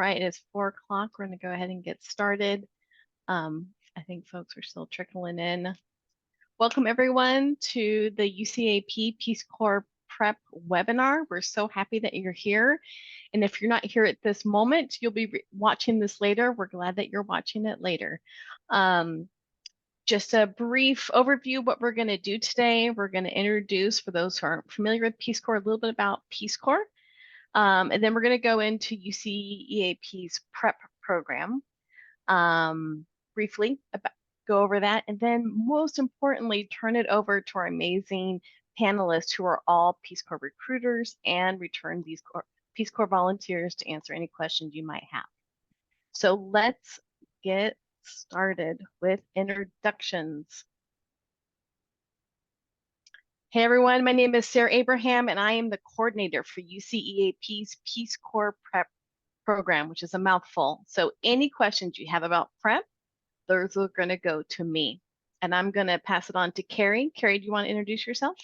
Right, it's 4 o'clock. We're going to go ahead and get started. I think folks are still trickling in. Welcome everyone to the UCAP Peace Corps Prep webinar. We're so happy that you're here. And if you're not here at this moment, you'll be watching this later. We're glad that you're watching it later. Just a brief overview of what we're going to do today. We're going to introduce, for those who aren't familiar with Peace Corps, a little bit about Peace Corps. And then we're going to go into UCEAP's prep program, briefly go over that, and then most importantly, turn it over to our amazing panelists who are all Peace Corps recruiters and returned Peace Corps volunteers to answer any questions you might have. So let's get started with introductions. Hey everyone, my name is Sarah Abraham and I am the coordinator for UCEAP's Peace Corps Prep program, which is a mouthful. So any questions you have about prep, those are going to go to me. And I'm going to pass it on to Carrie. Carrie, do you want to introduce yourself?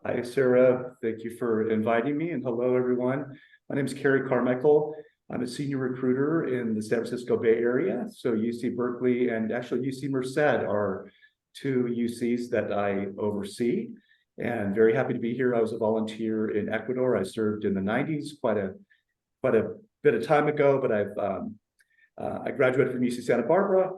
Hi, Sarah. Thank you for inviting me. And hello, everyone. My name is Carrie Carmichael. I'm a senior recruiter in the San Francisco Bay Area. So UC Berkeley and actually UC Merced are two UCs that I oversee. And very happy to be here. I was a volunteer in Ecuador. I served in the 90s, quite a bit of time ago, but I graduated from UC Santa Barbara,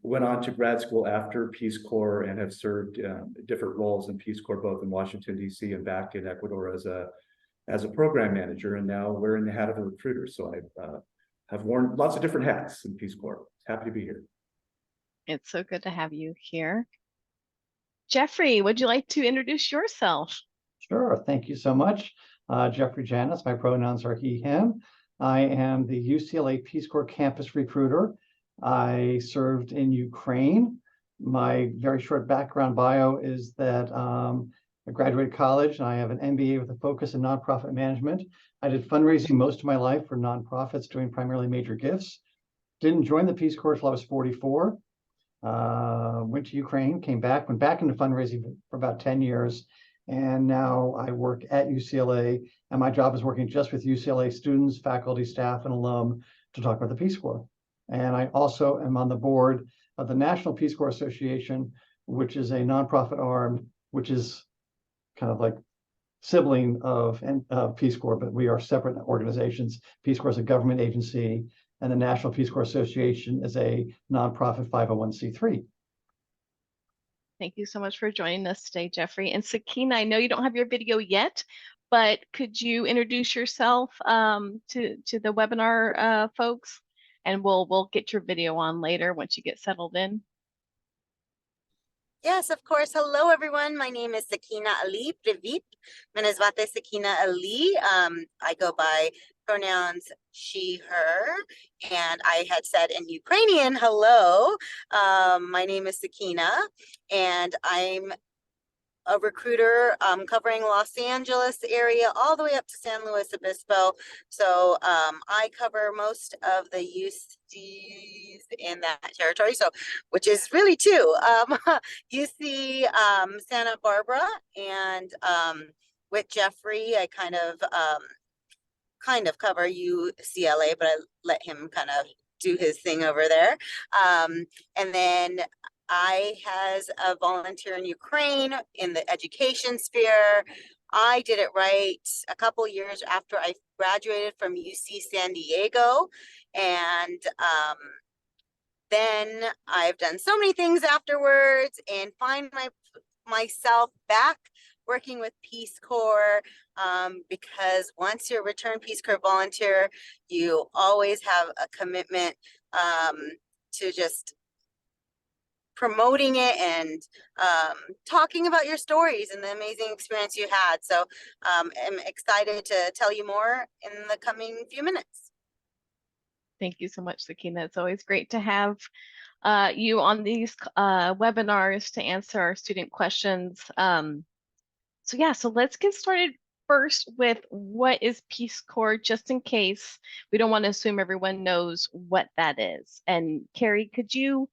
went on to grad school after Peace Corps and have served different roles in Peace Corps, both in Washington, D.C. and back in Ecuador as a program manager, and now wearing the hat of a recruiter. So I have worn lots of different hats in Peace Corps. Happy to be here. It's so good to have you here. Jeffrey, would you like to introduce yourself? Sure, thank you so much. Jeffrey Janis, my pronouns are he, him. I am the UCLA Peace Corps campus recruiter. I served in Ukraine. My very short background bio is that I graduated college and I have an MBA with a focus in nonprofit management. I did fundraising most of my life for nonprofits doing primarily major gifts. Didn't join the Peace Corps until I was 44. Went to Ukraine, came back, went back into fundraising for about 10 years. And now I work at UCLA, and my job is working just with UCLA students, faculty, staff, and alum to talk about the Peace Corps. And I also am on the board of the National Peace Corps Association, which is a nonprofit arm, which is kind of like sibling of Peace Corps, but we are separate organizations. Peace Corps is a government agency, and the National Peace Corps Association is a nonprofit 501c3. Thank you so much for joining us today, Jeffrey. And Sakina, I know you don't have your video yet, but could you introduce yourself to the webinar folks? And we'll get your video on later once you get settled in. Yes, of course. Hello, everyone. My name is Sakina Ali Privit. Menezvate Sakina Ali. I go by pronouns she, her, and I had said in Ukrainian, hello. My name is Sakina, and I'm a recruiter covering Los Angeles area all the way up to San Luis Obispo. So I cover most of the UCs in that territory, so which is really two. UC Santa Barbara, and with Jeffrey, I kind of cover UCLA, but I let him kind of do his thing over there. And then I has a volunteer in Ukraine in the education sphere. I did it right a couple years after I graduated from UC San Diego. And then I've done so many things afterwards and find myself back working with Peace Corps, because once you're a returned Peace Corps volunteer, you always have a commitment to just promoting it and talking about your stories and the amazing experience you had. So I'm excited to tell you more in the coming few minutes. Thank you so much, Sakina. It's always great to have you on these webinars to answer our student questions. So let's get started first with what is Peace Corps, just in case we don't want to assume everyone knows what that is. And Carrie, could you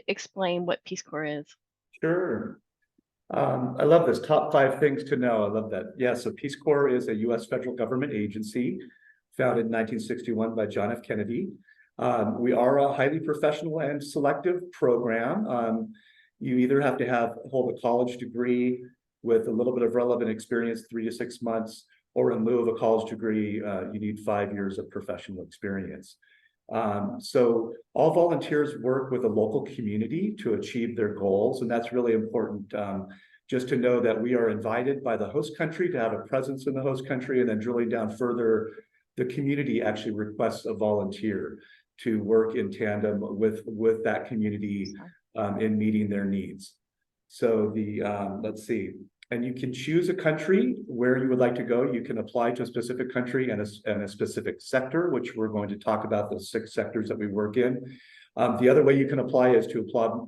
explain what Peace Corps is? Sure. I love this, top 5 things to know. I love that. Yeah, so Peace Corps is a US federal government agency founded in 1961 by John F. Kennedy. We are a highly professional and selective program. You either have to hold a college degree with a little bit of relevant experience, 3 to 6 months, or in lieu of a college degree, you need 5 years of professional experience. So all volunteers work with a local community to achieve their goals, and that's really important. Just to know that we are invited by the host country to have a presence in the host country, and then drilling down further, the community actually requests a volunteer to work in tandem with that community in meeting their needs. So let's see. And you can choose a country where you would like to go. You can apply to a specific country and a specific sector, which we're going to talk about, those 6 sectors that we work in. The other way you can apply is to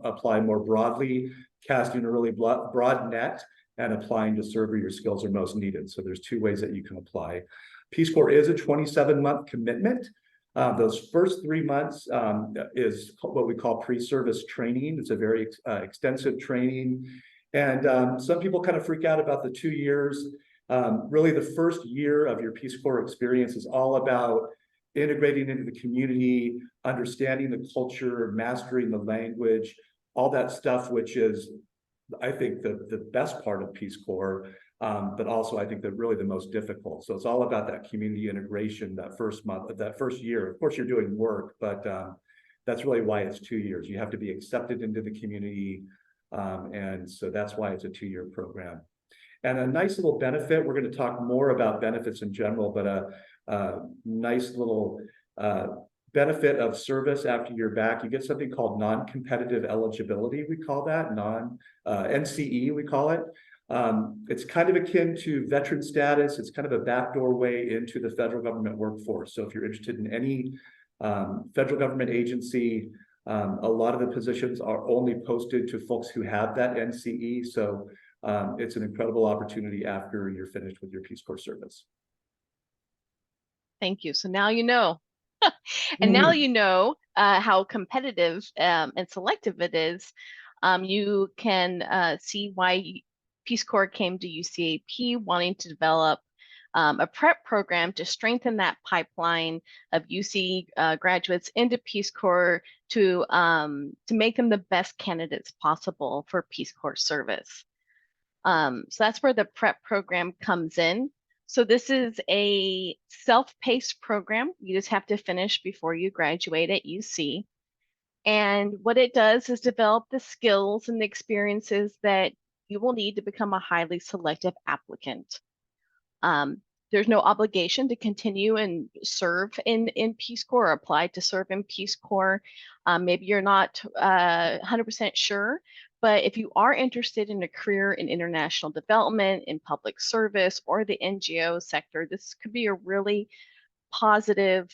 apply more broadly, casting a really broad net and applying to serve where your skills are most needed. So there's 2 ways that you can apply. Peace Corps is a 27-month commitment. Those first 3 months is what we call pre-service training. It's a very extensive training. And some people kind of freak out about the 2 years. Really, the first year of your Peace Corps experience is all about integrating into the community, understanding the culture, mastering the language, all that stuff, which is, I think, the best part of Peace Corps, but also I think that really the most difficult. So it's all about that community integration, that first month, that first year. Of course, you're doing work, but that's really why it's 2 years. You have to be accepted into the community. And so that's why it's a 2-year program. And a nice little benefit, we're going to talk more about benefits in general, but a nice little benefit of service after you're back, you get something called non-competitive eligibility. We call that NCE, we call it. It's kind of akin to veteran status. It's kind of a backdoor way into the federal government workforce. So if you're interested in any federal government agency, a lot of the positions are only posted to folks who have that NCE. So it's an incredible opportunity after you're finished with your Peace Corps service. Thank you. So now you know. And now you know how competitive and selective it is. You can see why Peace Corps came to UCEAP wanting to develop a prep program to strengthen that pipeline of UC graduates into Peace Corps to make them the best candidates possible for Peace Corps service. So that's where the prep program comes in. So this is a self-paced program. You just have to finish before you graduate at UC. And what it does is develop the skills and the experiences that you will need to become a highly selective applicant. There's no obligation to continue and serve in Peace Corps or apply to serve in Peace Corps. Maybe you're not 100% sure, but if you are interested in a career in international development, in public service, or the NGO sector, this could be a really positive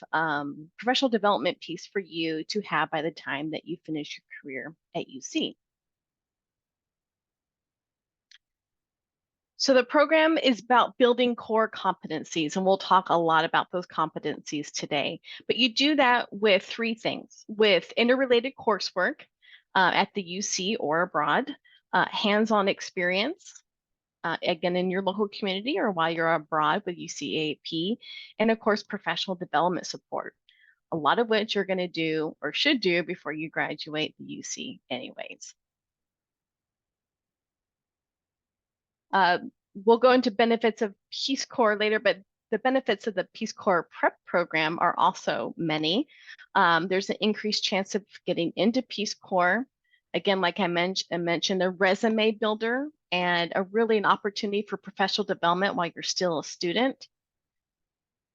professional development piece for you to have by the time that you finish your career at UC. So the program is about building core competencies, and we'll talk a lot about those competencies today. But you do that with 3 things: with interrelated coursework at the UC or abroad, hands-on experience, again, in your local community or while you're abroad with UCEAP, and of course, professional development support, a lot of which you're going to do or should do before you graduate the UC anyways. We'll go into benefits of Peace Corps later, but the benefits of the Peace Corps prep program are also many. There's an increased chance of getting into Peace Corps. Again, like I mentioned, a resume builder and really an opportunity for professional development while you're still a student.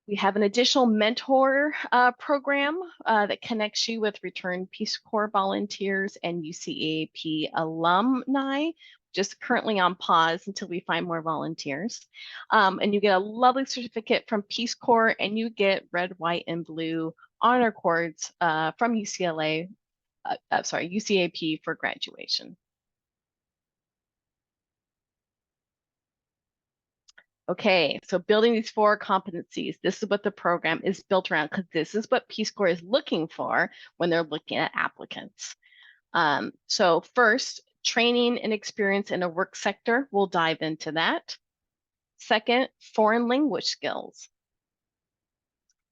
We have an additional mentor program that connects you with returned Peace Corps volunteers and UCEAP alumni, just currently on pause until we find more volunteers. And you get a lovely certificate from Peace Corps, and you get red, white, and blue honor cords from UCEAP for graduation. Okay, so building these 4 competencies, this is what the program is built around, because this is what Peace Corps is looking for when they're looking at applicants. So first, Training and experience in a work sector, we'll dive into that. Second, foreign language skills.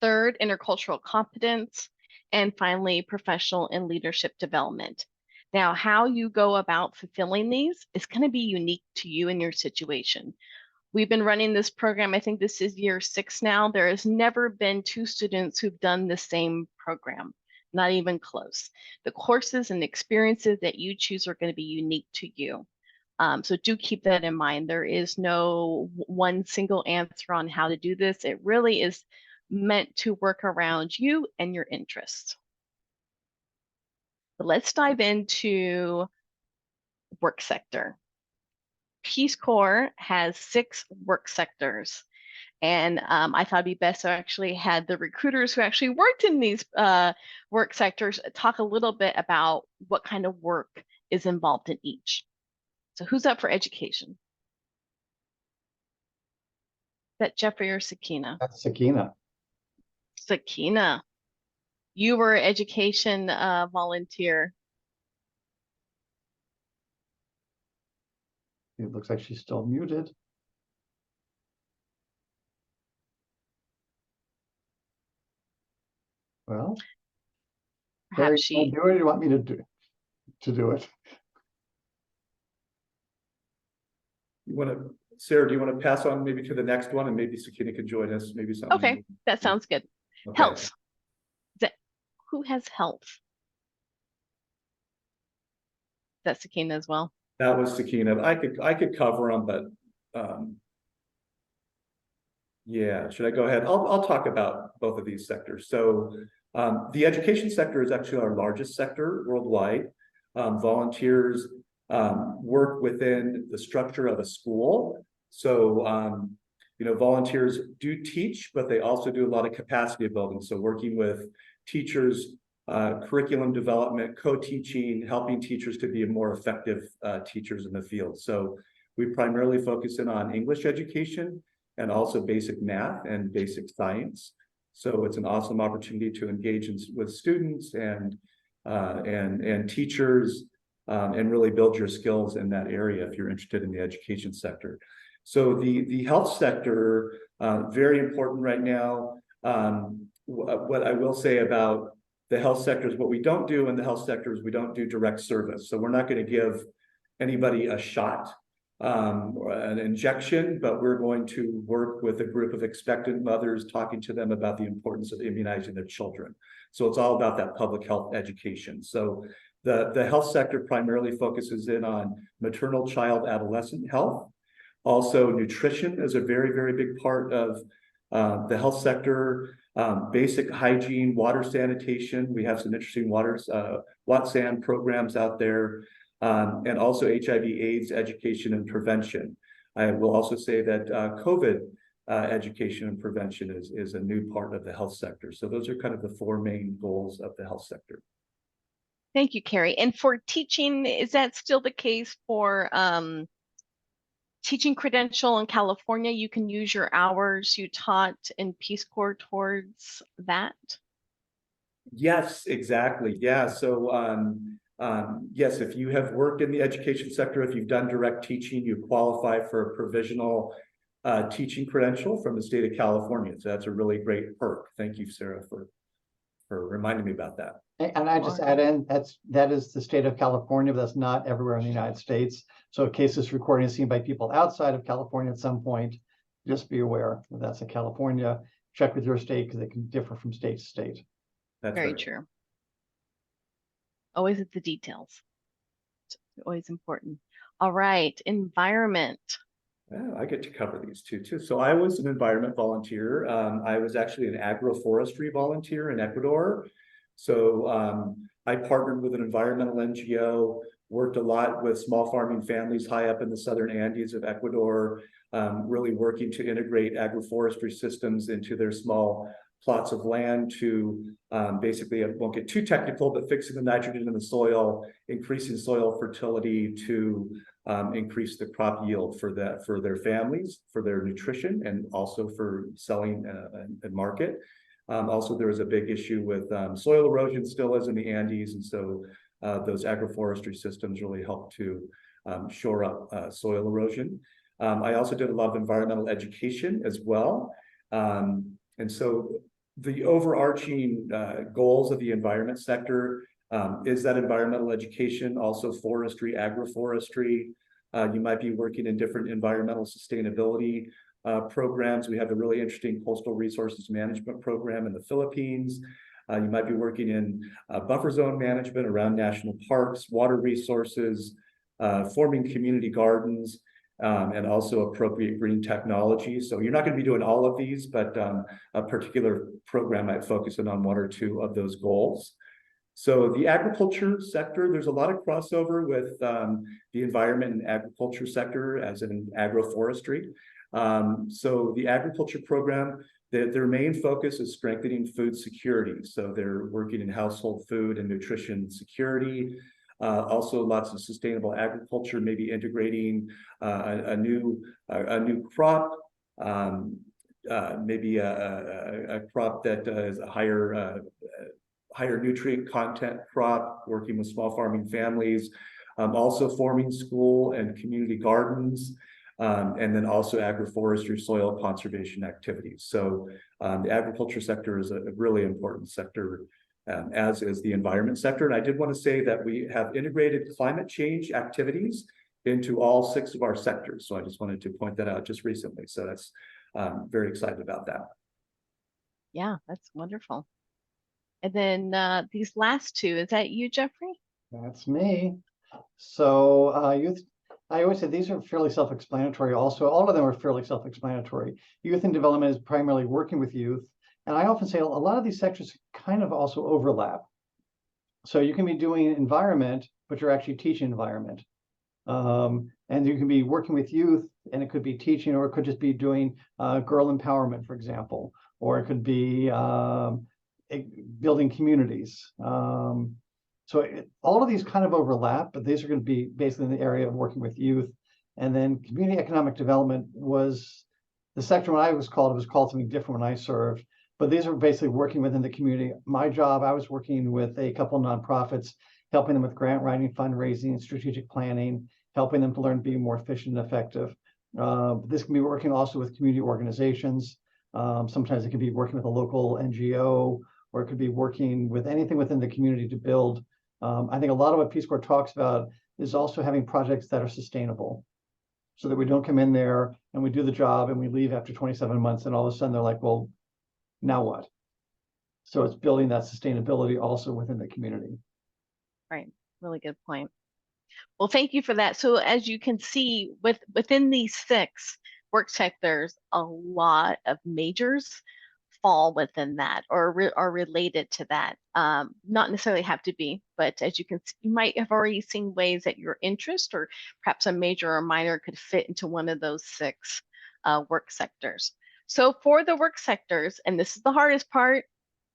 Third, intercultural competence. And finally, professional and leadership development. Now, how you go about fulfilling these is going to be unique to you and your situation. We've been running this program, I think this is year 6 now. There has never been 2 students who've done the same program, not even close. The courses and experiences that you choose are going to be unique to you. So do keep that in mind. There is no one single answer on how to do this. It really is meant to work around you and your interests. But let's dive into work sector. Peace Corps has 6 work sectors. And I thought it'd be best to actually had the recruiters who actually worked in these work sectors talk a little bit about what kind of work is involved in each. So who's up for education? Is that Jeffrey or Sakina? That's Sakina. Sakina, you were an education volunteer. It looks like she's still muted. Well, Carrie, Perhaps do you she. do it, or do you want me to do it? You want to, Sarah, do you want to pass on maybe to the next one, and maybe Sakina can join us, maybe something? Okay, that sounds good. Okay. Health. Who has health? That's Sakina as well. That was Sakina. I could cover them, but yeah, should I go ahead? I'll talk about both of these sectors. So the education sector is actually our largest sector worldwide. Volunteers work within the structure of a school. So you know, volunteers do teach, but they also do a lot of capacity building. So working with teachers, curriculum development, co-teaching, helping teachers to be more effective teachers in the field. So we primarily focus in on English education and also basic math and basic science. So it's an awesome opportunity to engage with students and teachers and really build your skills in that area if you're interested in the education sector. So the health sector, very important right now. What I will say about the health sector is what we don't do in the health sector is we don't do direct service. So we're not going to give anybody a shot or an injection, but we're going to work with a group of expectant mothers, talking to them about the importance of immunizing their children. So it's all about that public health education. So the health sector primarily focuses in on maternal, child, adolescent health. Also, nutrition is a very, very big part of the health sector. Basic hygiene, water sanitation. We have some interesting WATSAN programs out there, and also HIV/AIDS education and prevention. I will also say that COVID education and prevention is a new part of the health sector. So those are kind of the 4 main goals of the health sector. Thank you, Carrie. And for teaching, is that still the case for teaching credential in California? You can use your hours you taught in Peace Corps towards that? Yes, exactly. Yeah. So yes, if you have worked in the education sector, if you've done direct teaching, you qualify for a provisional teaching credential from the state of California. So that's a really great perk. Thank you, Sarah, for reminding me about that. And I just add in, that is the state of California, but that's not everywhere in the United States. So in case this recording is seen by people outside of California at some point, just be aware that that's a California. Check with your state because they can differ from state to state. That's Very right. true. Always at the details. It's always important. All right, environment. Yeah, I get to cover these too. So I was an environment volunteer. I was actually an agroforestry volunteer in Ecuador. So I partnered with an environmental NGO, worked a lot with small farming families high up in the southern Andes of Ecuador, really working to integrate agroforestry systems into their small plots of land to basically, I won't get too technical, but fixing the nitrogen in the soil, increasing soil fertility to increase the crop yield for their families, for their nutrition, and also for selling and market. Also, there was a big issue with soil erosion, still is in the Andes, and so those agroforestry systems really help to shore up soil erosion. I also did a lot of environmental education as well. And so the overarching goals of the environment sector is that environmental education, also forestry, agroforestry. You might be working in different environmental sustainability programs. We have a really interesting coastal resources management program in the Philippines. You might be working in buffer zone management around national parks, water resources, forming community gardens, and also appropriate green technology. So you're not going to be doing all of these, but a particular program might focus in on one or two of those goals. So the agriculture sector, there's a lot of crossover with the environment and agriculture sector, as in agroforestry. So the agriculture program, their main focus is strengthening food security. So they're working in household food and nutrition security. Also lots of sustainable agriculture, maybe integrating a new crop, maybe a crop that is a higher nutrient content crop, working with small farming families, also forming school and community gardens, and then also agroforestry, soil conservation activities. So the agriculture sector is a really important sector, as is the environment sector. And I did want to say that we have integrated climate change activities into all 6 of our sectors. So I just wanted to point that out just recently. So that's very excited about that. Yeah, that's wonderful. And then these last 2, is that you, Jeffrey? That's me. So youth, I always say these are fairly self-explanatory. Also, all of them are fairly self-explanatory. Youth and development is primarily working with youth. And I often say a lot of these sectors kind of also overlap. So you can be doing environment, but you're actually teaching environment. And you can be working with youth, and it could be teaching, or it could just be doing girl empowerment, for example, or it could be building communities. So all of these kind of overlap, but these are going to be basically in the area of working with youth. And then community economic development was the sector when I was called, it was called something different when I served, but these are basically working within the community. My job, I was working with a couple of nonprofits, helping them with grant writing, fundraising, strategic planning, helping them to learn to be more efficient and effective. This can be working also with community organizations. Sometimes it can be working with a local NGO, or it could be working with anything within the community to build. I think a lot of what Peace Corps talks about is also having projects that are sustainable, so that we don't come in there and we do the job and we leave after 27 months and all of a sudden they're like, well, now what? So it's building that sustainability also within the community. Right, really good point. Well, thank you for that. So as you can see, within these 6 work sectors, a lot of majors fall within that, or are related to that. Not necessarily have to be, but as you can see, you might have already seen ways that your interest, or perhaps a major or minor, could fit into one of those 6 work sectors. So for the work sectors, and this is the hardest part,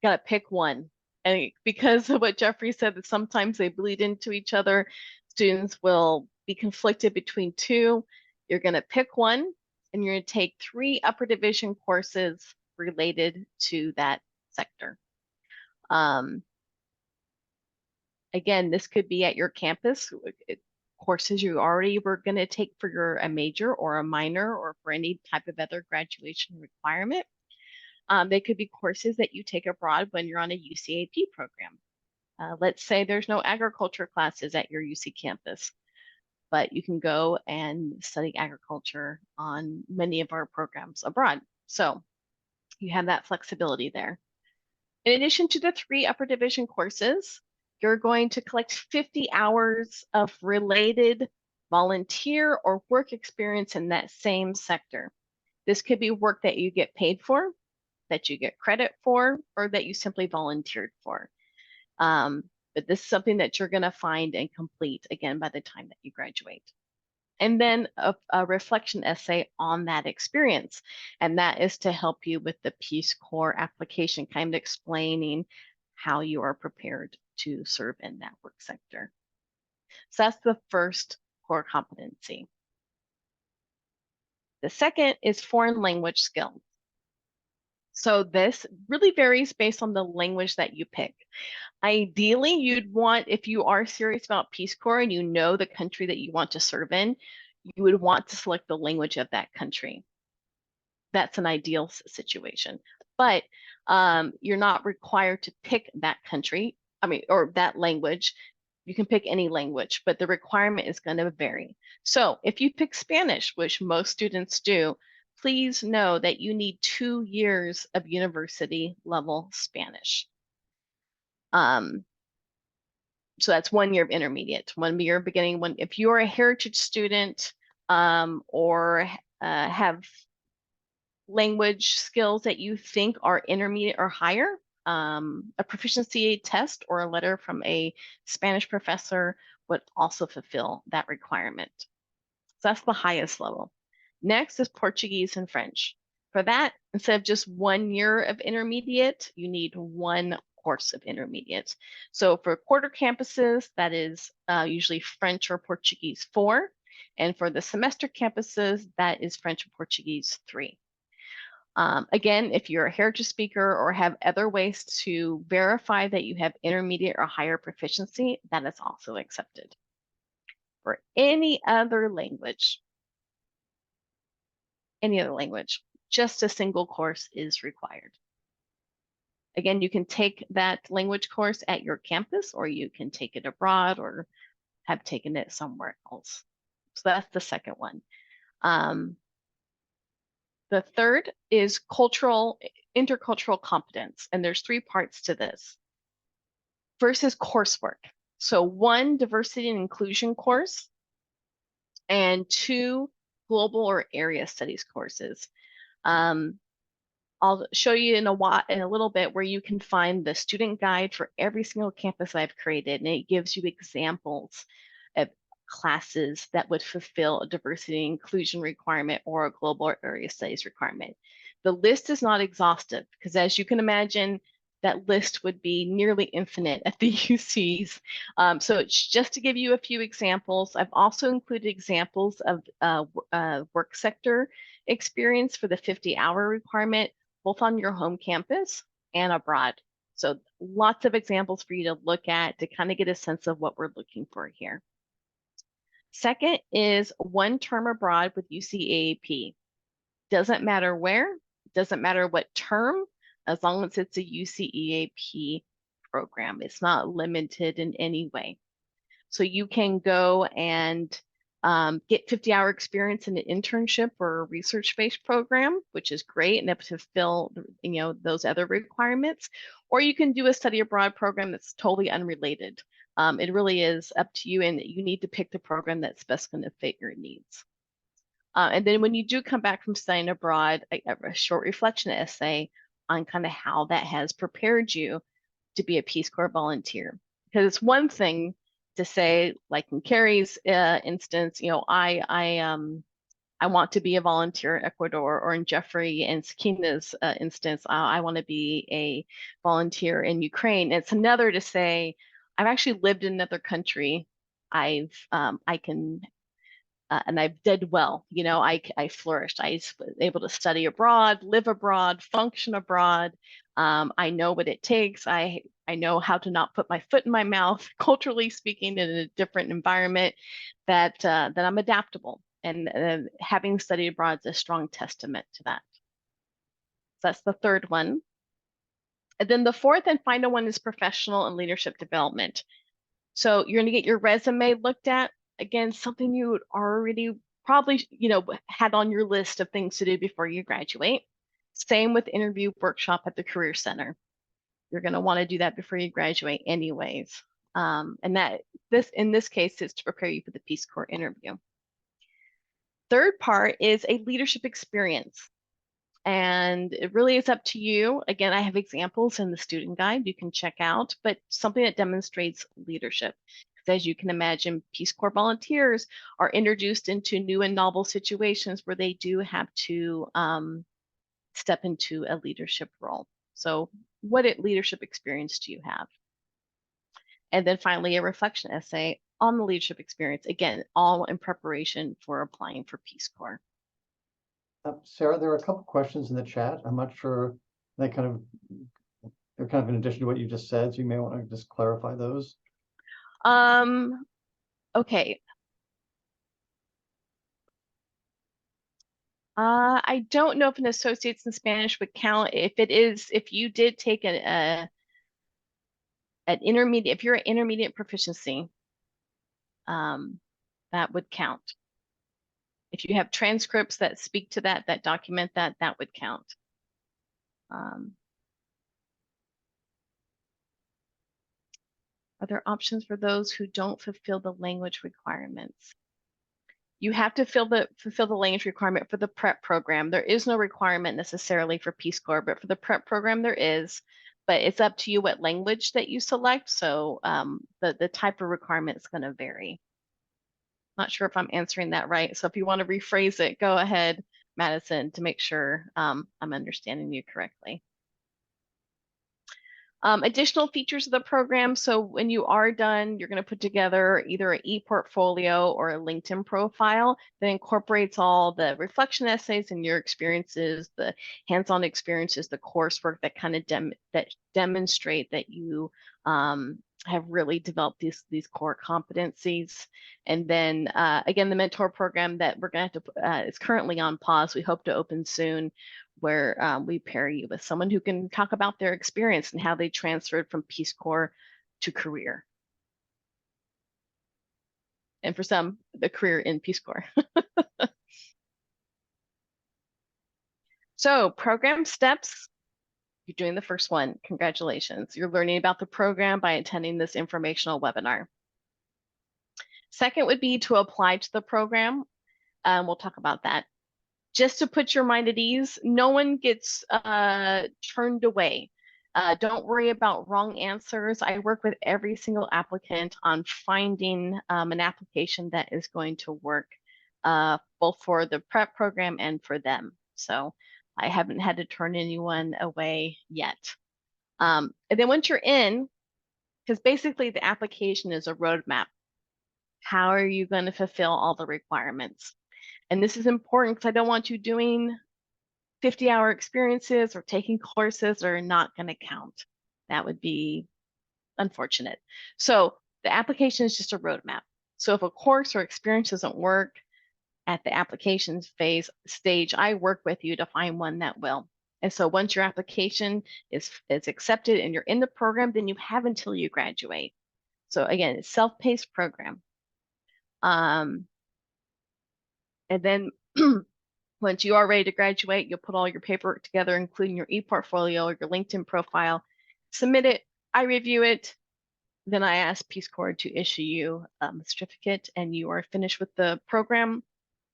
you gotta pick one. And because of what Jeffrey said, that sometimes they bleed into each other, students will be conflicted between 2. You're gonna pick one, and you're gonna take 3 upper division courses related to that sector. Again, this could be at your campus, courses you already were going to take for a major or a minor, or for any type of other graduation requirement. They could be courses that you take abroad when you're on a UCEAP program. Let's say there's no agriculture classes at your UC campus, but you can go and study agriculture on many of our programs abroad. So you have that flexibility there. In addition to the 3 upper division courses, you're going to collect 50 hours of related volunteer or work experience in that same sector. This could be work that you get paid for, that you get credit for, or that you simply volunteered for. But this is something that you're going to find and complete again by the time that you graduate. And then a reflection essay on that experience. And that is to help you with the Peace Corps application, kind of explaining how you are prepared to serve in that work sector. So that's the first core competency. The second is foreign language skills. So this really varies based on the language that you pick. Ideally, you'd want, if you are serious about Peace Corps and you know the country that you want to serve in, you would want to select the language of that country. That's an ideal situation. But you're not required to pick that country, or that language. You can pick any language, but the requirement is going to vary. So if you pick Spanish, which most students do, please know that you need 2 years of university level Spanish. So that's 1 year of intermediate, 1 year beginning. If you're a heritage student or have language skills that you think are intermediate or higher, a proficiency test or a letter from a Spanish professor would also fulfill that requirement. So that's the highest level. Next is Portuguese and French. For that, instead of just 1 year of intermediate, you need 1 course of intermediate. So for quarter campuses, that is usually French or Portuguese 4. And for the semester campuses, that is French or Portuguese 3. Again, if you're a heritage speaker or have other ways to verify that you have intermediate or higher proficiency, that is also accepted. For any other language, just a single course is required. Again, you can take that language course at your campus, or you can take it abroad or have taken it somewhere else. So that's the second one. The third is intercultural competence, and there's 3 parts to this. First is coursework. So 1 diversity and inclusion course, and 2 global or area studies courses. I'll show you in a little bit where you can find the student guide for every single campus I've created, and it gives you examples of classes that would fulfill a diversity and inclusion requirement or a global or area studies requirement. The list is not exhaustive because, as you can imagine, that list would be nearly infinite at the UCs. So it's just to give you a few examples. I've also included examples of work sector experience for the 50-hour requirement, both on your home campus and abroad. So lots of examples for you to look at to kind of get a sense of what we're looking for here. Second is 1 term abroad with UCEAP. Doesn't matter where, doesn't matter what term, as long as it's a UCEAP program. It's not limited in any way. So you can go and get 50-hour experience in an internship or a research-based program, which is great, and to fill those other requirements. Or you can do a study abroad program that's totally unrelated. It really is up to you, and you need to pick the program that's best going to fit your needs. And then when you do come back from studying abroad, a short reflection essay on kind of how that has prepared you to be a Peace Corps volunteer. Because it's one thing to say, like in Carrie's instance, I want to be a volunteer in Ecuador, or in Jeffrey and Sakina's instance, I want to be a volunteer in Ukraine. It's another to say, I've actually lived in another country. And I've did well. I flourished. I was able to study abroad, live abroad, function abroad. I know what it takes. I know how to not put my foot in my mouth, culturally speaking, in a different environment. That I'm adaptable, and having studied abroad is a strong testament to that. So that's the third one. And then the fourth and final one is professional and leadership development. So you're going to get your resume looked at. Again, something you would already probably, had on your list of things to do before you graduate. Same with interview workshop at the Career Center. You're going to want to do that before you graduate anyways. And in this case, is to prepare you for the Peace Corps interview. Third part is a leadership experience. And it really is up to you. Again, I have examples in the student guide you can check out, but something that demonstrates leadership. As you can imagine, Peace Corps volunteers are introduced into new and novel situations where they do have to step into a leadership role. So what leadership experience do you have? And then finally, a reflection essay on the leadership experience, again, all in preparation for applying for Peace Corps. Sarah, there are a couple questions in the chat. I'm not sure That kind of, they're kind of in addition to what you just said, so you may want to just clarify those. Okay. I don't know if an associate's in Spanish would count. If you did take an intermediate, if you're at intermediate proficiency, that would count. If you have transcripts that speak to that, that document that, that would count. Are there options for those who don't fulfill the language requirements? You have to fulfill the language requirement for the prep program. There is no requirement necessarily for Peace Corps, but for the prep program there is. But it's up to you what language that you select. So the type of requirement is going to vary. Not sure if I'm answering that right. So if you want to rephrase it, go ahead, Madison, to make sure I'm understanding you correctly. Additional features of the program. So when you are done, you're going to put together either an e-portfolio or a LinkedIn profile that incorporates all the reflection essays and your experiences, the hands-on experiences, the coursework that kind of demonstrate that you have really developed these core competencies. And then again, the mentor program that we're going to have to, is currently on pause. We hope to open soon, where we pair you with someone who can talk about their experience and how they transferred from Peace Corps to career. And for some, the career in Peace Corps. So program steps, you're doing the first one. Congratulations. You're learning about the program by attending this informational webinar. Second would be to apply to the program. We'll talk about that. Just to put your mind at ease, no one gets turned away. Don't worry about wrong answers. I work with every single applicant on finding an application that is going to work both for the prep program and for them. So I haven't had to turn anyone away yet. And then once you're in, because basically the application is a roadmap. How are you going to fulfill all the requirements? And this is important because I don't want you doing 50-hour experiences or taking courses that are not going to count. That would be unfortunate. So the application is just a roadmap. So if a course or experience doesn't work at the applications phase stage, I work with you to find one that will. And so once your application is accepted and you're in the program, then you have until you graduate. So again, it's self-paced program. And then once you are ready to graduate, you'll put all your paperwork together, including your e-portfolio or your LinkedIn profile, submit it, I review it, then I ask Peace Corps to issue you a certificate and you are finished with the program.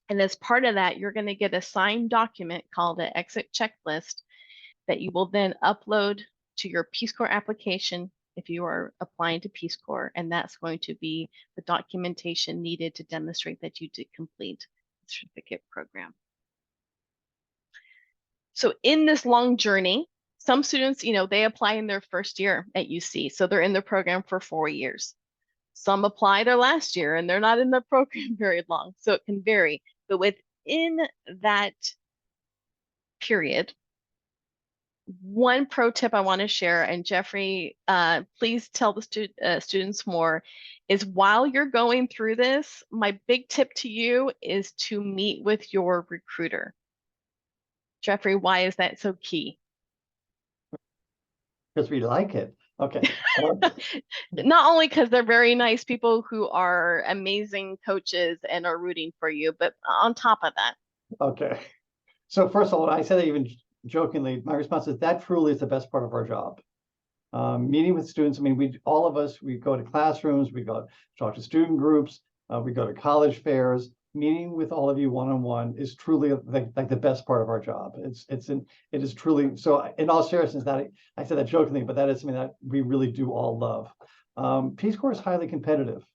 And as part of that, you're going to get a signed document called an exit checklist that you will then upload to your Peace Corps application if you are applying to Peace Corps. And that's going to be the documentation needed to demonstrate that you did complete the certificate program. So in this long journey, some students, they apply in their first year at UC. So they're in the program for 4 years. Some apply their last year and they're not in the program very long. So it can vary. But within that period, one pro tip I want to share, and Jeffrey, please tell the students more, is while you're going through this, my big tip to you is to meet with your recruiter. Jeffrey, why is that so key? Because we like it. Okay. Not only because they're very nice people who are amazing coaches and are rooting for you, but on top of that. Okay. So first of all, I said that even jokingly, my response is that truly is the best part of our job. Meeting with students, I mean, all of us, we go to classrooms, we go talk to student groups, we go to college fairs. Meeting with all of you one-on-one is truly like the best part of our job. It is truly, so in all seriousness, that I said that jokingly, but that is something that we really do all love. Peace Corps is highly competitive,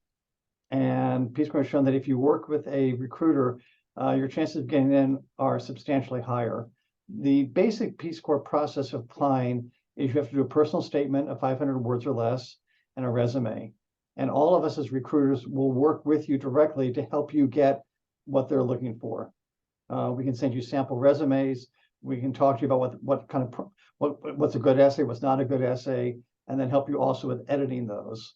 and Peace Corps has shown that if you work with a recruiter, your chances of getting in are substantially higher. The basic Peace Corps process of applying is you have to do a personal statement of 500 words or less and a resume. And all of us as recruiters will work with you directly to help you get what they're looking for. We can send you sample resumes. We can talk to you about what kind of what's a good essay, what's not a good essay, and then help you also with editing those.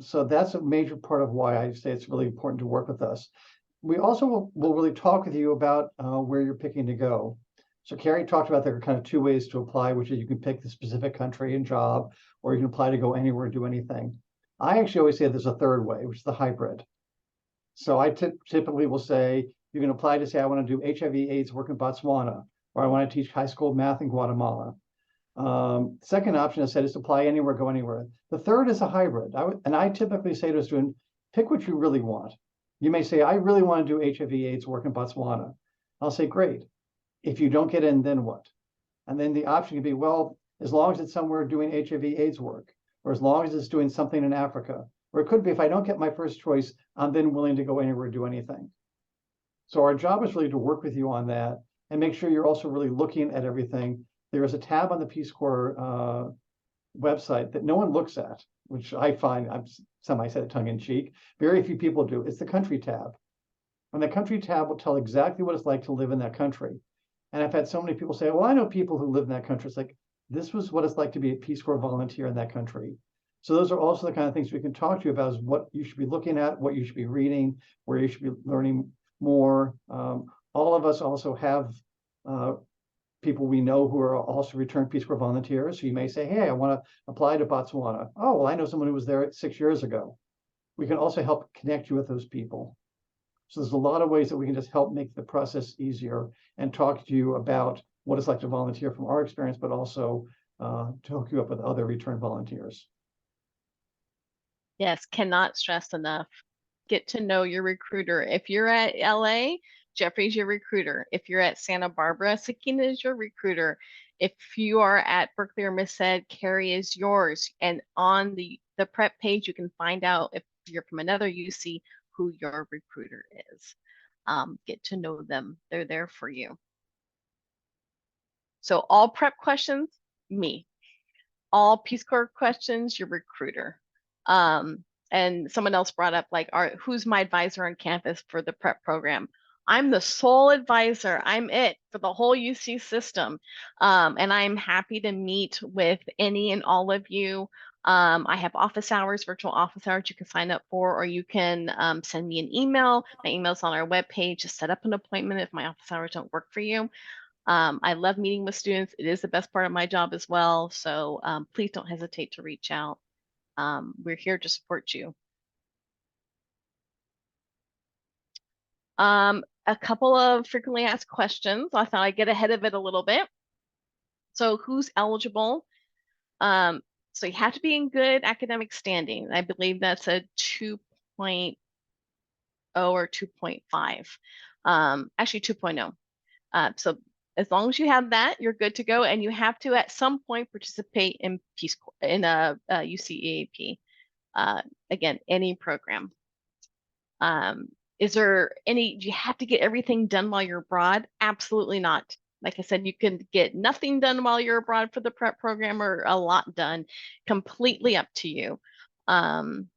So that's a major part of why I say it's really important to work with us. We also will really talk with you about where you're picking to go. So Carrie talked about there are kind of two ways to apply, which is you can pick the specific country and job, or you can apply to go anywhere, do anything. I actually always say there's a third way, which is the hybrid. So I typically will say, you can apply to say, I want to do HIV/AIDS work in Botswana, or I want to teach high school math in Guatemala. Second option I said is apply anywhere, go anywhere. The third is a hybrid. I typically say to a student, pick what you really want. You may say, I really want to do HIV/AIDS work in Botswana. I'll say, great. If you don't get in, then what? And then the option can be, well, as long as it's somewhere doing HIV/AIDS work, or as long as it's doing something in Africa, or it could be, if I don't get my first choice, I'm then willing to go anywhere, do anything. So our job is really to work with you on that and make sure you're also really looking at everything. There is a tab on the Peace Corps website that no one looks at, which I find, I said it tongue in cheek, very few people do. It's the country tab. And the country tab will tell exactly what it's like to live in that country. And I've had so many people say, well, I know people who live in that country. It's like, this was what it's like to be a Peace Corps volunteer in that country. So those are also the kind of things we can talk to you about, is what you should be looking at, what you should be reading, where you should be learning more. All of us also have people we know who are also returned Peace Corps volunteers. So you may say, hey, I want to apply to Botswana. Oh, well, I know someone who was there 6 years ago. We can also help connect you with those people. So there's a lot of ways that we can just help make the process easier and talk to you about what it's like to volunteer from our experience, but also to hook you up with other return volunteers. Yes, cannot stress enough. Get to know your recruiter. If you're at LA, Jeffrey's your recruiter. If you're at Santa Barbara, Sakina is your recruiter. If you are at Berkeley or Merced, Carrie is yours. And on the prep page, you can find out, if you're from another UC, who your recruiter is. Get to know them. They're there for you. So all prep questions, me. All Peace Corps questions, your recruiter. And someone else brought up, like, who's my advisor on campus for the prep program? I'm the sole advisor. I'm it for the whole UC system. And I'm happy to meet with any and all of you. I have office hours, virtual office hours you can sign up for, or you can send me an email. My email's on our webpage. Just set up an appointment if my office hours don't work for you. I love meeting with students. It is the best part of my job as well. So please don't hesitate to reach out. We're here to support you. A couple of frequently asked questions. I thought I'd get ahead of it a little bit. So who's eligible? So you have to be in good academic standing. I believe that's a 2.0 or 2.5. Actually 2.0. So as long as you have that, you're good to go. And you have to, at some point, participate in Peace Corps, in a UCEAP. Again, any program. Is there any, do you have to get everything done while you're abroad? Absolutely not. Like I said, you can get nothing done while you're abroad for the prep program, or a lot done. Completely up to you. I'm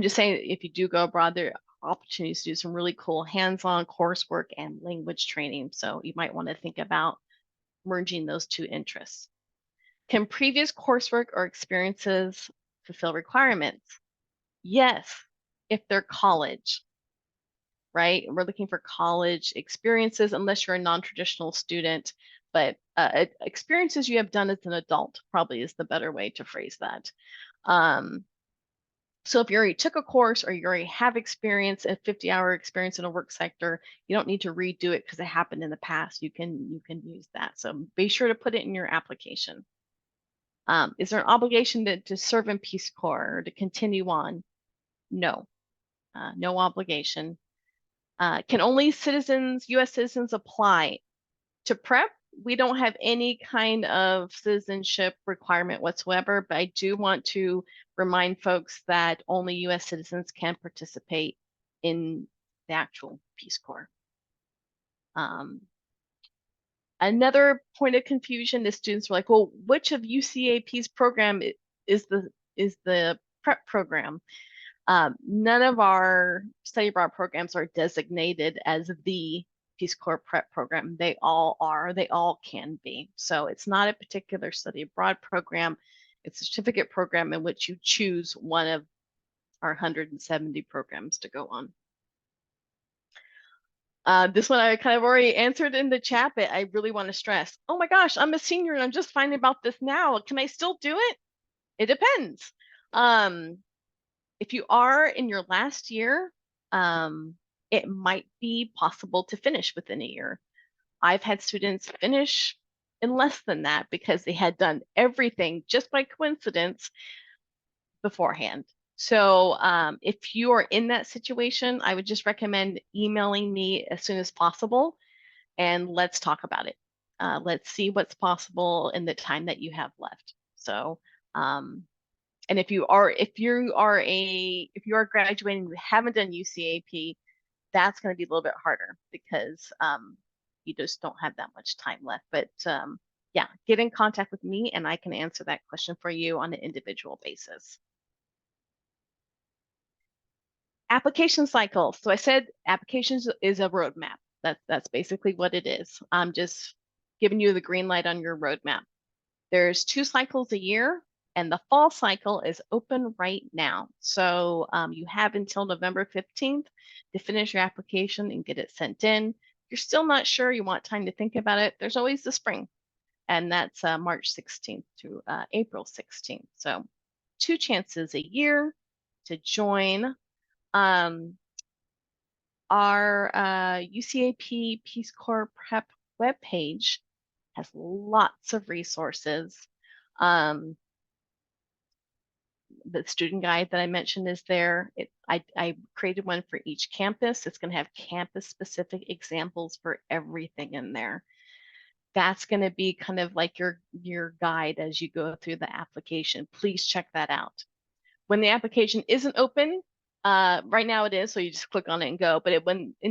just saying, if you do go abroad, there are opportunities to do some really cool hands-on coursework and language training. So you might want to think about merging those two interests. Can previous coursework or experiences fulfill requirements? Yes, if they're college, right? We're looking for college experiences, unless you're a non-traditional student, but experiences you have done as an adult probably is the better way to phrase that. So if you already took a course, or you already have experience, a 50-hour experience in a work sector, you don't need to redo it because it happened in the past. You can use that. So be sure to put it in your application. Is there an obligation to serve in Peace Corps or to continue on? No, no obligation. Can only citizens, U.S. citizens, apply to prep? We don't have any kind of citizenship requirement whatsoever, but I do want to remind folks that only U.S. citizens can participate in the actual Peace Corps. Another point of confusion is students were like, well, which of UCEAP's program is the prep program? None of our study abroad programs are designated as the Peace Corps prep program. They all are, they all can be. So it's not a particular study abroad program. It's a certificate program in which you choose one of our 170 programs to go on. This one I kind of already answered in the chat, but I really want to stress, oh my gosh, I'm a senior and I'm just finding about this now. Can I still do it? It depends. If you are in your last year, it might be possible to finish within a year. I've had students finish in less than that because they had done everything just by coincidence beforehand. So if you are in that situation, I would just recommend emailing me as soon as possible and let's talk about it. Let's see what's possible in the time that you have left. So, and if you are graduating and haven't done UCAP, that's going to be a little bit harder because you just don't have that much time left. But yeah, get in contact with me and I can answer that question for you on an individual basis. Application cycle. So I said applications is a roadmap. That's basically what it is. I'm just giving you the green light on your roadmap. There's 2 cycles a year, and the fall cycle is open right now. So you have until November 15th to finish your application and get it sent in. If you're still not sure, you want time to think about it, there's always the spring, and that's March 16th to April 16th. So 2 chances a year to join. Our UCAP Peace Corps Prep webpage has lots of resources. The student guide that I mentioned is there. I created one for each campus. It's going to have campus-specific examples for everything in there. That's going to be kind of like your guide as you go through the application. Please check that out. When the application isn't open, right now it is, so you just click on it and go. But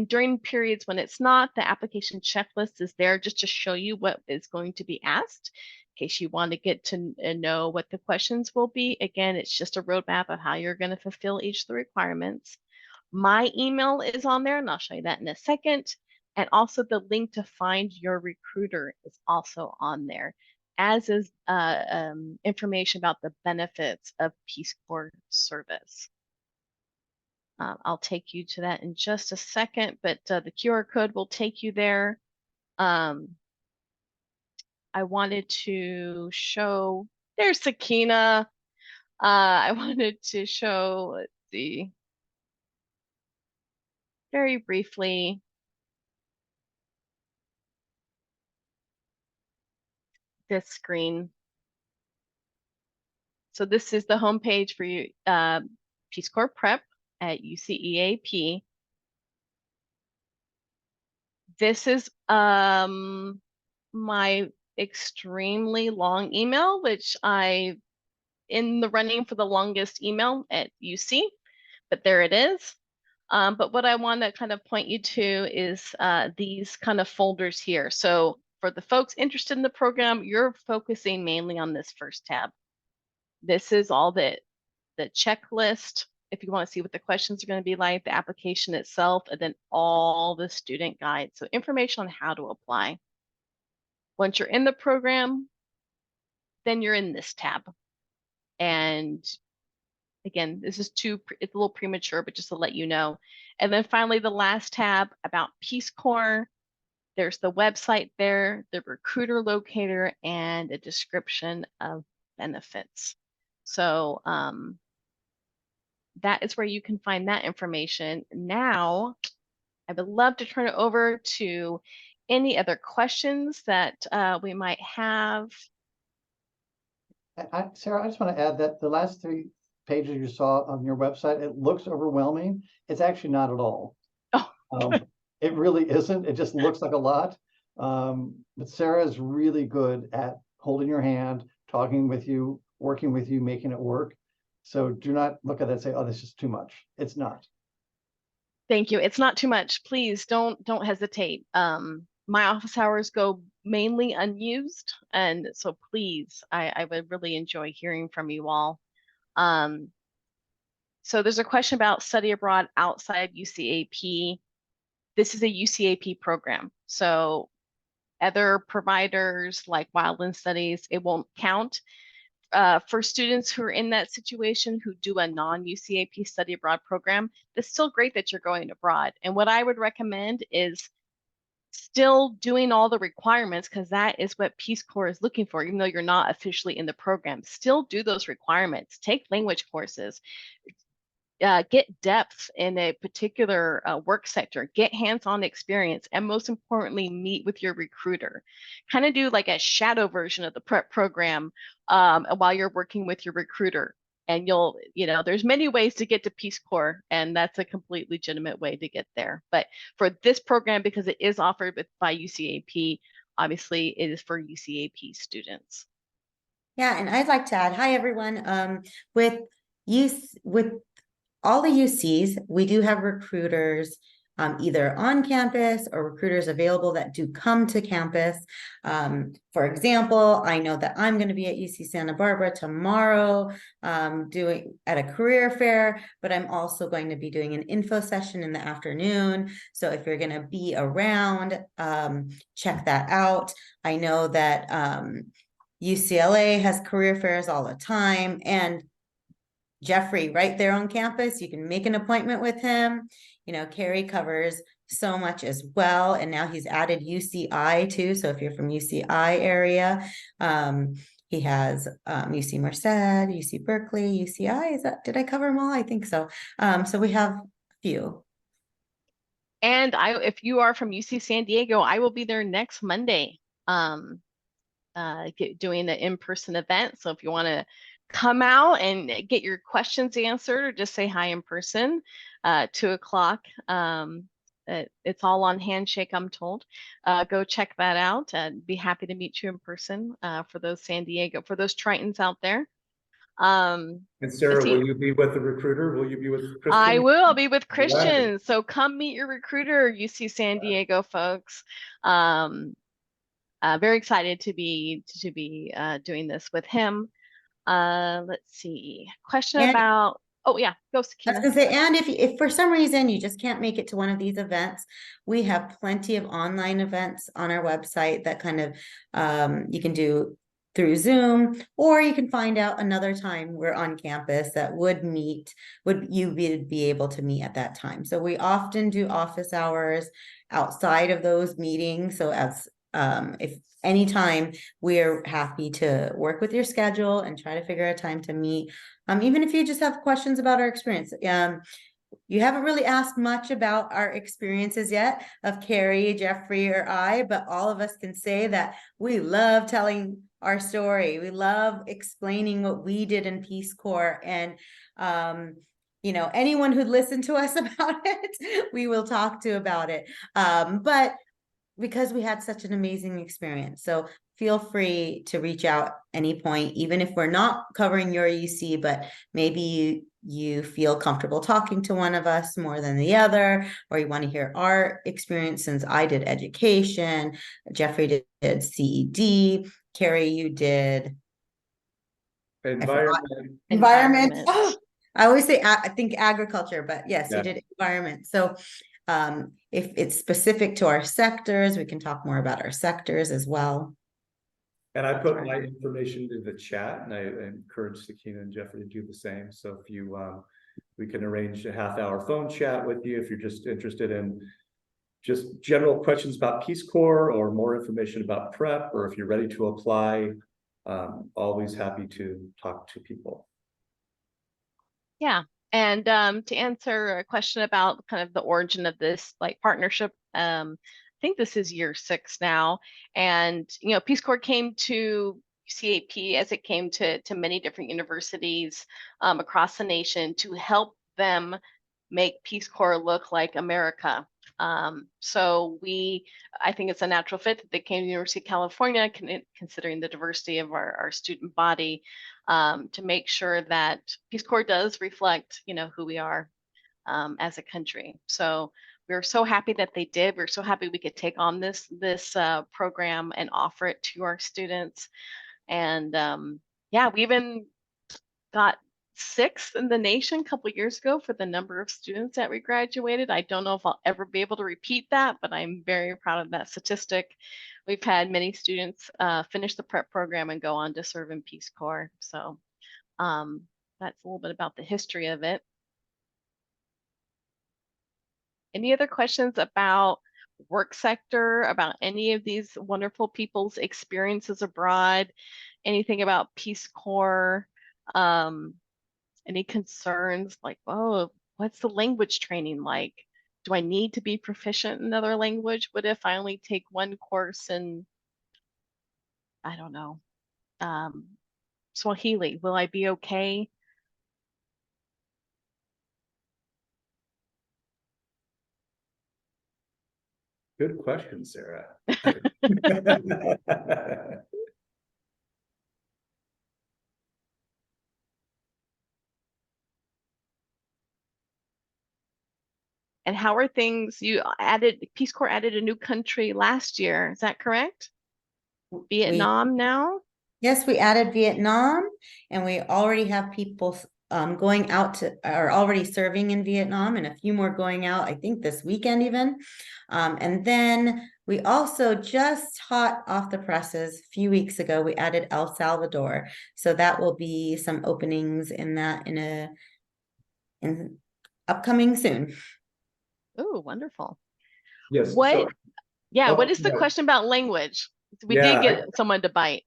during periods when it's not, the application checklist is there just to show you what is going to be asked. In case you want to get to know what the questions will be. Again, it's just a roadmap of how you're going to fulfill each of the requirements. My email is on there, and I'll show you that in a second. And also the link to find your recruiter is also on there, as is information about the benefits of Peace Corps service. I'll take you to that in just a second, but the QR code will take you there. I wanted to show, there's Sakina. I wanted to show, let's see, very briefly. This screen. So this is the homepage for you, Peace Corps Prep at UCEAP. This is my extremely long email, which I in the running for the longest email at UC, but there it is. But what I want to kind of point you to is these kind of folders here. So for the folks interested in the program, you're focusing mainly on this first tab. This is all the checklist. If you want to see what the questions are going to be like, the application itself, and then all the student guides. So information on how to apply. Once you're in the program, then you're in this tab. And again, this is it's a little premature, but just to let you know. And then finally, the last tab about Peace Corps. There's the website there, the recruiter locator, and a description of benefits. So that is where you can find that information. Now, I would love to turn it over to any other questions that we might have. Sarah, I just want to add that the last 3 pages you saw on your website, it looks overwhelming. It's actually not at all. Oh, it really isn't. It just looks like a lot. But Sarah is really good at holding your hand, talking with you, working with you, making it work. So do not look at that and say, oh, this is too much. It's not. Thank you. It's not too much. Please don't hesitate. My office hours go mainly unused, and so please, I would really enjoy hearing from you all. So there's a question about study abroad outside UCAP. this is a UCAP program. So other providers like Wildland Studies, it won't count. For students who are in that situation who do a non-UCAP study abroad program, it's still great that you're going abroad. And what I would recommend is still doing all the requirements, because that is what Peace Corps is looking for, even though you're not officially in the program. Still do those requirements, take language courses, get depth in a particular work sector, get hands-on experience, and most importantly, meet with your recruiter. Kind of do like a shadow version of the prep program while you're working with your recruiter. And you'll, there's many ways to get to Peace Corps, and that's a complete legitimate way to get there. But for this program, because it is offered by UCAP, obviously it is for UCAP students. Yeah, and I'd like to add, hi everyone. With all the UCs, we do have recruiters either on campus or recruiters available that do come to campus. For example, I know that I'm going to be at UC Santa Barbara tomorrow doing at a career fair, but I'm also going to be doing an info session in the afternoon. So if you're going to be around, check that out. I know that UCLA has career fairs all the time, and Jeffrey, right there on campus, you can make an appointment with him. Carrie covers so much as well, and now he's added UCI too. So if you're from UCI area, he has UC Merced, UC Berkeley, UCI. Did I cover them all? I think so. So we have a few. And if you are from UC San Diego, I will be there next Monday doing an in-person event. So if you want to come out and get your questions answered or just say hi in person, 2 o'clock. It's all on Handshake, I'm told. Go check that out and be happy to meet you in person for those Tritons out there. And Sarah, will you be with the recruiter? Will you be with Christian? I will be with Christian. Right. So come meet your recruiter, UC San Diego folks. Very excited to be doing this with him. Let's see. Question about, oh yeah, go Sakina. I was gonna say, and if for some reason you just can't make it to one of these events, we have plenty of online events on our website that kind of you can do through Zoom, or you can find out another time we're on campus that would you be able to meet at that time. So we often do office hours outside of those meetings. So as if anytime, we're happy to work with your schedule and try to figure a time to meet. Even if you just have questions about our experience. You haven't really asked much about our experiences yet of Carrie, Jeffrey, or I, but all of us can say that we love telling our story. We love explaining what we did in Peace Corps, and anyone who'd listen to us about it, we will talk to about it. But because we had such an amazing experience. So feel free to reach out any point, even if we're not covering your UC, but maybe you feel comfortable talking to one of us more than the other, or you want to hear our experience. Since I did education, Jeffrey did CED, Carrie, you did environment. Oh, I always say, I think agriculture, but yes, you did environment. So if it's specific to our sectors, we can talk more about our sectors as well. And I put my information in the chat, and I encourage Sakina and Jeffrey to do the same. So if you, we can arrange a half-hour phone chat with you if you're just interested in just general questions about Peace Corps or more information about prep, or if you're ready to apply. Always happy to talk to people. Yeah. And to answer a question about kind of the origin of this partnership, I think this is year 6 now. And, Peace Corps came to UCAP as it came to many different universities across the nation to help them make Peace Corps look like America. So I think it's a natural fit that they came to the University of California, considering the diversity of our student body, to make sure that Peace Corps does reflect, who we are as a country. So we're so happy that they did. We're so happy we could take on this program and offer it to our students. And yeah, we even got 6th in the nation a couple years ago for the number of students that we graduated. I don't know if I'll ever be able to repeat that, but I'm very proud of that statistic. We've had many students finish the prep program and go on to serve in Peace Corps. So that's a little bit about the history of it. Any other questions about work sector, about any of these wonderful people's experiences abroad, anything about Peace Corps? Any concerns like, oh, what's the language training like? Do I need to be proficient in another language? What if I only take one course in, I don't know, Swahili? Will I be okay? Good question, Sarah. And how are things? You added, Peace Corps added a new country last year. Is that correct? Vietnam now? Yes, we added Vietnam, and we already have people going out to, are already serving in Vietnam, and a few more going out, I think this weekend even. And then we also just hot off the presses a few weeks ago, we added El Salvador. So that will be some openings in that in upcoming soon. Oh, wonderful. Yes. What? Yeah, what is the yeah. question about language? We Yeah, did get someone to bite.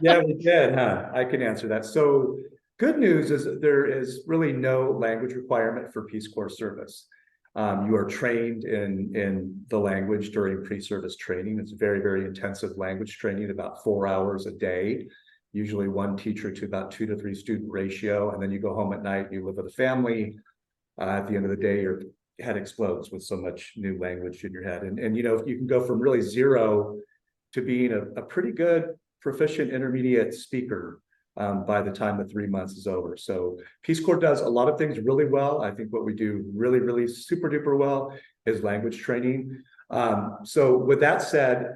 Yeah, we did, huh? I can answer that. So good news is that there is really no language requirement for Peace Corps service. You are trained in the language during pre-service training. It's very, very intensive language training, about 4 hours a day, usually one teacher to about 2 to 3 student ratio. And then you go home at night, you live with a family. At the end of the day, your head explodes with so much new language in your head. And you know, you can go from really zero to being a pretty good proficient intermediate speaker by the time the 3 months is over. So Peace Corps does a lot of things really well. I think what we do really, really super duper well is language training. So with that said,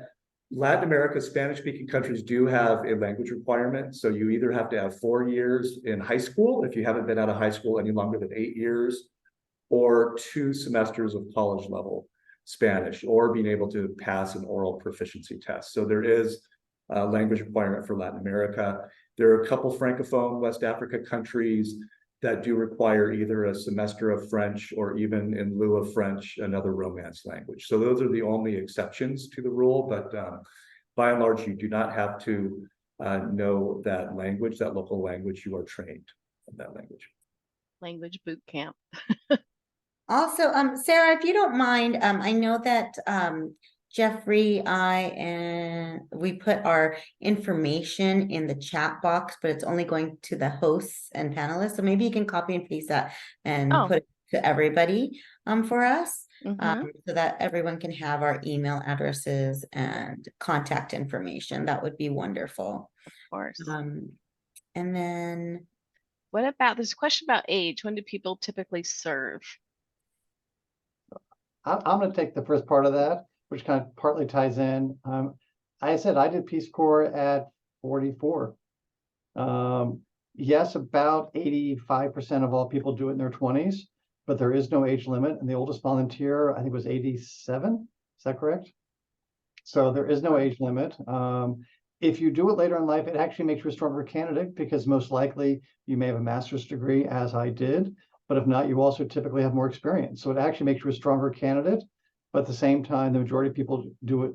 Latin America, Spanish-speaking countries do have a language requirement. So you either have to have 4 years in high school, if you haven't been out of high school any longer than 8 years, or 2 semesters of college level Spanish, or being able to pass an oral proficiency test. So there is a language requirement for Latin America. There are a couple Francophone West Africa countries that do require either a semester of French or even in lieu of French, another Romance language. So those are the only exceptions to the rule, but by and large, you do not have to know that language, that local language. You are trained in that language. Language boot camp. Also, Sarah, if you don't mind, I know that Jeffrey, and we put our information in the chat box, but it's only going to the hosts and panelists. So maybe you can copy and paste that and put it to everybody for us, so that everyone can have our email addresses and contact information. That would be wonderful. Of course. And then what about, there's a question about age. When do people typically serve? I'm going to take the first part of that, which kind of partly ties in. I said I did Peace Corps at 44. Yes, about 85% of all people do it in their 20s, but there is no age limit. And the oldest volunteer, I think, was 87. Is that correct? So there is no age limit. If you do it later in life, it actually makes you a stronger candidate, because most likely you may have a master's degree, as I did. But if not, you also typically have more experience. So it actually makes you a stronger candidate. But at the same time, the majority of people do it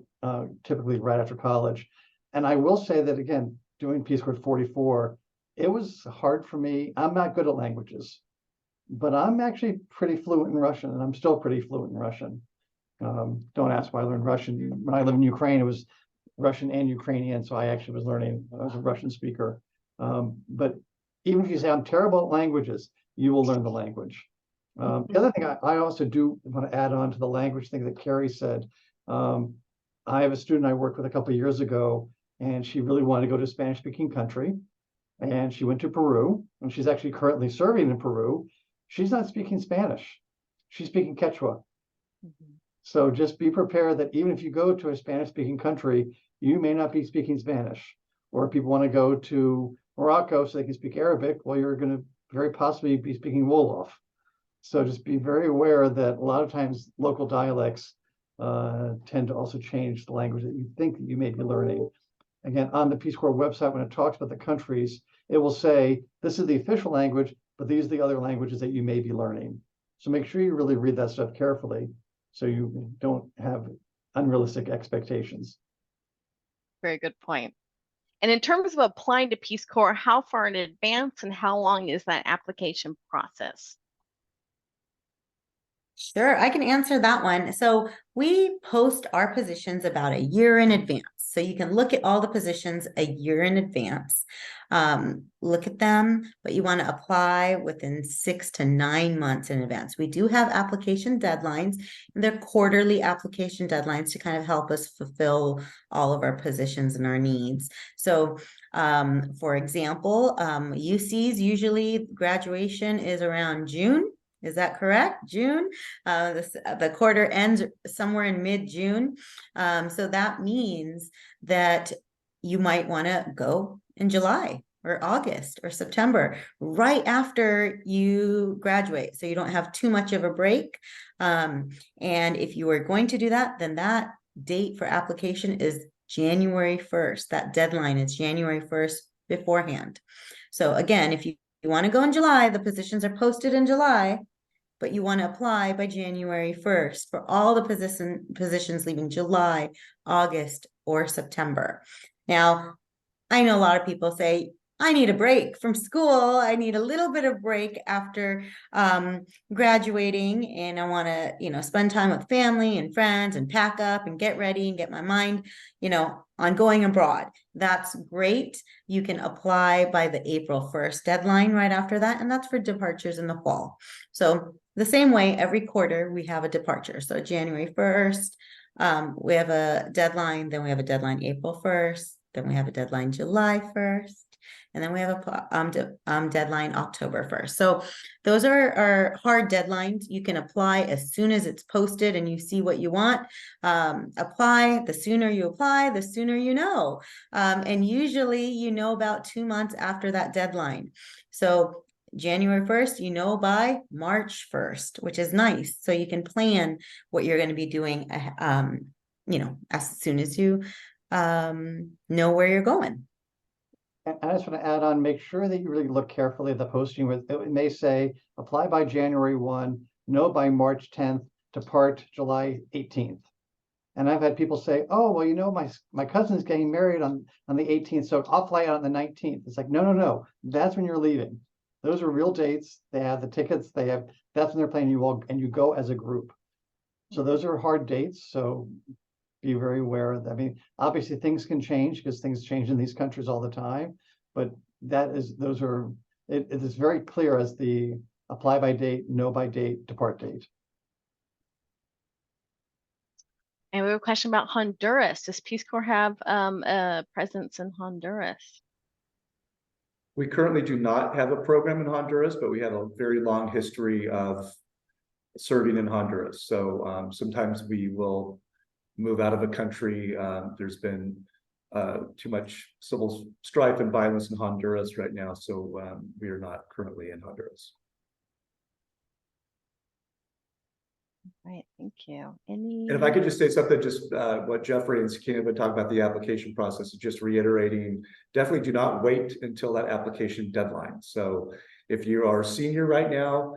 typically right after college. And I will say that, again, doing Peace Corps at 44, it was hard for me. I'm not good at languages, but I'm actually pretty fluent in Russian, and I'm still pretty fluent in Russian. Don't ask why I learned Russian. When I lived in Ukraine, it was Russian and Ukrainian. So I actually was learning, I was a Russian speaker. But even if you say I'm terrible at languages, you will learn the language. The other thing I also do want to add on to the language thing that Carrie said. I have a student I worked with a couple of years ago, and she really wanted to go to a Spanish-speaking country. And she went to Peru, and she's actually currently serving in Peru. She's not speaking Spanish. She's speaking Quechua. So just be prepared that even if you go to a Spanish-speaking country, you may not be speaking Spanish. Or if people want to go to Morocco so they can speak Arabic, well, you're going to very possibly be speaking Wolof. So just be very aware that a lot of times local dialects tend to also change the language that you think that you may be learning. Again, on the Peace Corps website, when it talks about the countries, it will say, this is the official language, but these are the other languages that you may be learning. So make sure you really read that stuff carefully so you don't have unrealistic expectations. Very good point. And in terms of applying to Peace Corps, how far in advance and how long is that application process? Sure, I can answer that one. So we post our positions about a year in advance. So you can look at all the positions a year in advance. Look at them, but you want to apply within 6 to 9 months in advance. We do have application deadlines, and they're quarterly application deadlines to kind of help us fulfill all of our positions and our needs. So for example, UC's usually graduation is around June. Is that correct? June? The quarter ends somewhere in mid-June. So that means that you might want to go in July or August or September, right after you graduate, so you don't have too much of a break. And if you are going to do that, then that date for application is January 1st. That deadline is January 1st beforehand. So again, if you want to go in July, the positions are posted in July, but you want to apply by January 1st for all the positions leaving July, August, or September. Now, I know a lot of people say, I need a break from school. I need a little bit of break after graduating, and I want to, spend time with family and friends and pack up and get ready and get my mind, on going abroad. That's great. You can apply by the April 1st deadline right after that, and that's for departures in the fall. So the same way, every quarter we have a departure. So January 1st, we have a deadline, then we have a deadline April 1st, then we have a deadline July 1st, and then we have a deadline October 1st. So those are hard deadlines. You can apply as soon as it's posted and you see what you want. Apply. The sooner you apply, the sooner you know. And usually you know about 2 months after that deadline. So January 1st, by March 1st, which is nice. So you can plan what you're going to be doing, as soon as you know where you're going. And I just want to add on, make sure that you really look carefully at the posting. It may say, apply by January 1, no by March 10th, depart July 18th. And I've had people say, oh, well, my cousin's getting married on the 18th, so I'll fly out on the 19th. It's like, no, that's when you're leaving. Those are real dates. They have the tickets. That's when they're playing you all, and you go as a group. So those are hard dates. So be very aware of that. I mean, obviously things can change because things change in these countries all the time, but it is very clear as the apply by date, no by date, depart date. And we have a question about Honduras. Does Peace Corps have a presence in Honduras? We currently do not have a program in Honduras, but we have a very long history of serving in Honduras. So sometimes we will move out of a country. There's been too much civil strife and violence in Honduras right now, so we are not currently in Honduras. Right, thank you. And if I could just say something, just what Jeffrey and Sakina would talk about the application process, just reiterating, definitely do not wait until that application deadline. So if you are a senior right now,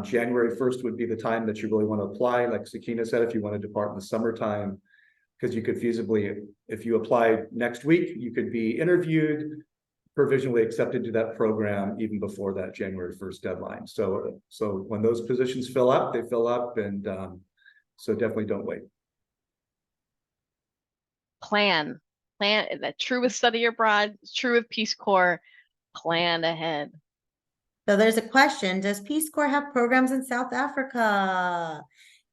January 1st would be the time that you really want to apply. Like Sakina said, if you want to depart in the summertime, because you could feasibly, if you apply next week, you could be interviewed, provisionally accepted to that program even before that January 1st deadline. So when those positions fill up, they fill up, and so definitely don't wait. Plan that true with study abroad, true with Peace Corps, plan ahead. So there's a question, does Peace Corps have programs in South Africa?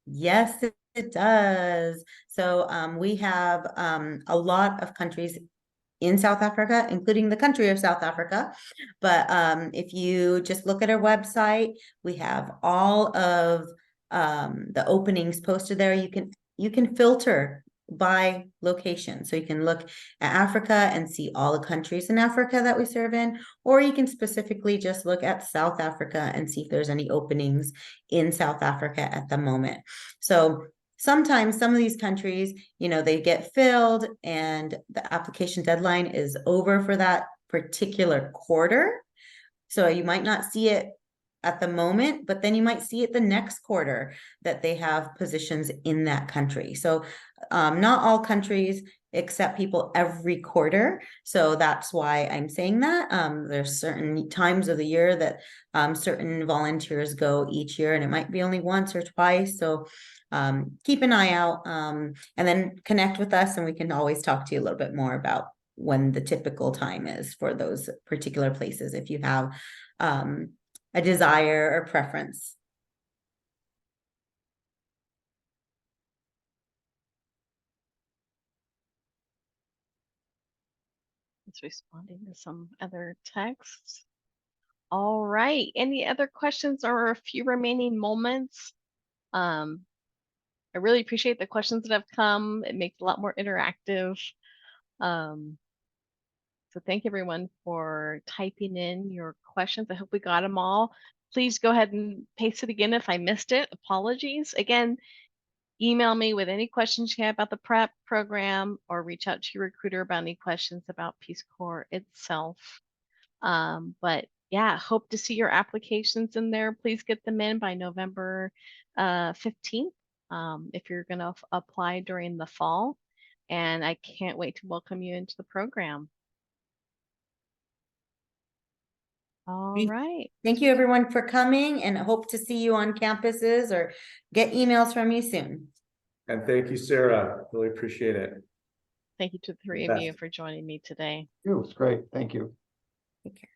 Yes, it does. So we have a lot of countries in South Africa, including the country of South Africa. But if you just look at our website, we have all of the openings posted there. You can filter by location. So you can look at Africa and see all the countries in Africa that we serve in, or you can specifically just look at South Africa and see if there's any openings in South Africa at the moment. So sometimes some of these countries, you know, they get filled and the application deadline is over for that particular quarter. So you might not see it at the moment, but then you might see it the next quarter that they have positions in that country. So not all countries accept people every quarter. So that's why I'm saying that. There's certain times of the year that certain volunteers go each year, and it might be only once or twice. So keep an eye out and then connect with us, and we can always talk to you a little bit more about when the typical time is for those particular places if you have a desire or preference. It's responding to some other texts. All right. Any other questions or a few remaining moments? I really appreciate the questions that have come. It makes it a lot more interactive. So thank everyone for typing in your questions. I hope we got them all. Please go ahead and paste it again if I missed it. Apologies. Again, email me with any questions you have about the prep program, or reach out to your recruiter about any questions about Peace Corps itself. But yeah, hope to see your applications in there. Please get them in by November 15th if you're going to apply during the fall. And I can't wait to welcome you into the program. All right. Thank you everyone for coming, and hope to see you on campuses or get emails from you soon. And thank you, Sarah. Really appreciate it. Thank you to the three of you for joining me today. It was great. Thank you. Take care.